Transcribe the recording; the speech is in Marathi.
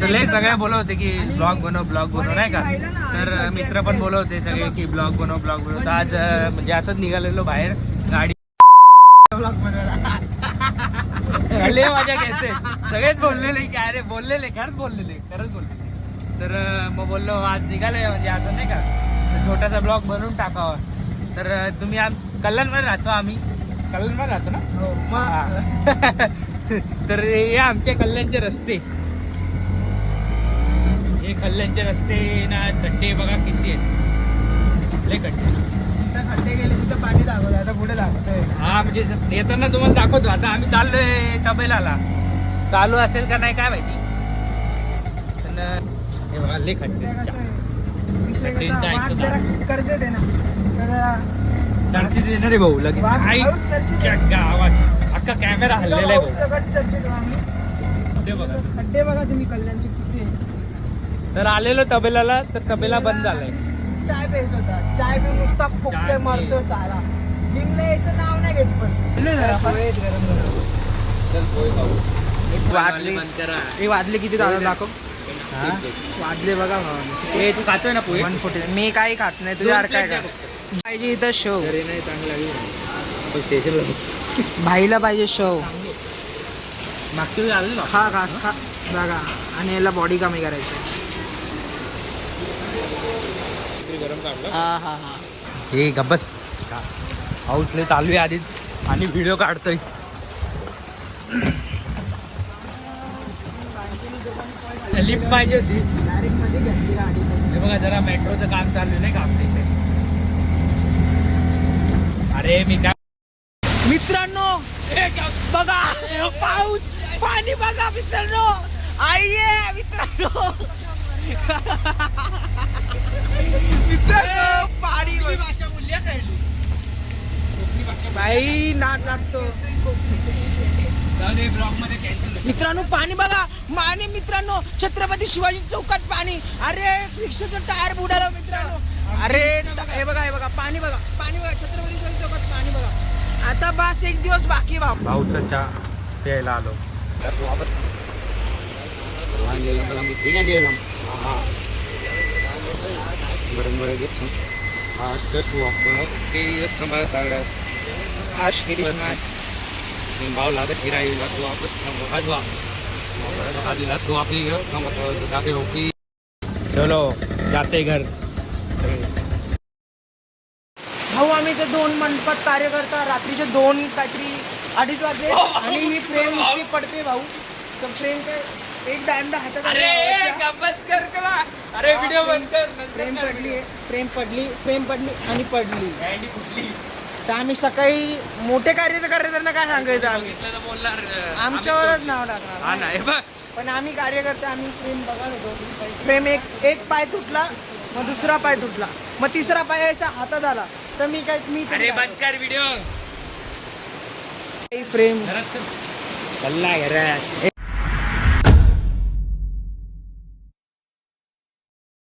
लय सगळे बोलत होते की ब्लॉग बनव नाही का. तर मित्र पण बोलत होते सगळे की ब्लॉग बनव. तर आज म्हणजे असंच निघालेलो बाहेर गाडी लय मजा घ्यायचे. सगळेच बोललेले की अरे खरंच बोललेले. तर मग बोललो आज निघाले म्हणजे असं नाही का छोटासा ब्लॉग बनवून टाकावा. तर तुम्ही कल्याणमध्ये राहतो आम्ही कल्याणमध्ये राहतो ना. तर हे आमचे कल्याणचे रस्ते. हे कल्याणचे रस्ते ना खड्डे बघा किती आहेत. लय खड्डे गेले तिथं पाणी दाखवलं आता पुढे दाखवतोय. हा म्हणजे येताना तुम्हाला दाखवतो. आता आम्ही चाललोय तबेलाला. चालू असेल का नाही काय माहिती. पण हे बघा लय खड्डे. कर्ज दे ना चर्चेत येणार रे भाऊ लगेच गावात अख्खा कॅमेरा हल्लेला आहे भाऊ. ते बघा खड्डे बघा तुम्ही कल्याणचे किती. तर आलेलो तबेलाला तर तबेला बंद झालाय. चाय प्यायचा होता. चाय पिऊन नुसता फुकतोय मरतोय सारा. जिमला यायचं नाव नाही घेत पण वाजले किती दाखव. वाजले बघा हे तू खातोय ना पोहे. 140. मी काही खात नाही तुझ्या काय पाहिजे इथं शो. भाईला पाहिजे शो. मागच्या वेळी आलेलो खा घास खा बघा. आणि याला बॉडी कमी करायची. हे गब्बस पाऊस लय चालू आहे आधीच आणि व्हिडिओ काढतोय. लिफ्ट पाहिजे होती. डायरेक्ट मध्ये घेतली गाडी. हे बघा जरा मेट्रोचं काम चालू नाही का आपल्या इथे. अरे मी काय मित्रांनो बघा पाऊस पाणी बघा मित्रांनो. आइये मित्रांनो. मित्रांनो पाणी भाषा बोलली बाई नाद लागतो. मित्रांनो पाणी बघा. माने मित्रांनो छत्रपती शिवाजी चौकात पाणी. अरे रिक्षाचं टायर बुडालं मित्रांनो. अरे हे बघा पाणी बघा छत्रपती शिवाजी चौकात पाणी बघा. आता बस एक दिवस बाकी भाऊचा चहा प्यायला आलो. चलो जाते घर. भाऊ आम्ही ते 2 मंडपात कार्य करता. रात्रीचे 2 काहीतरी 2:30 वाजले आणि ही फ्रेम नुसती पडते भाऊ. तर फ्रेम काय एक दांडा हातात. अरे व्हिडिओ बंद कर. फ्रेम पडली आणि पडली. तर आम्ही सकाळी मोठे कार्य त्यांना काय सांगायचं. आम्ही आमच्यावरच नाव टाकणार. पण आम्ही कार्य करतो. आम्ही फ्रेम बघत होतो. फ्रेम एक पाय तुटला मग दुसरा पाय तुटला मग तिसरा पायाच्या हातात आला. तर मी बंद कर व्हिडिओ. फ्रेम चल्ला घरात.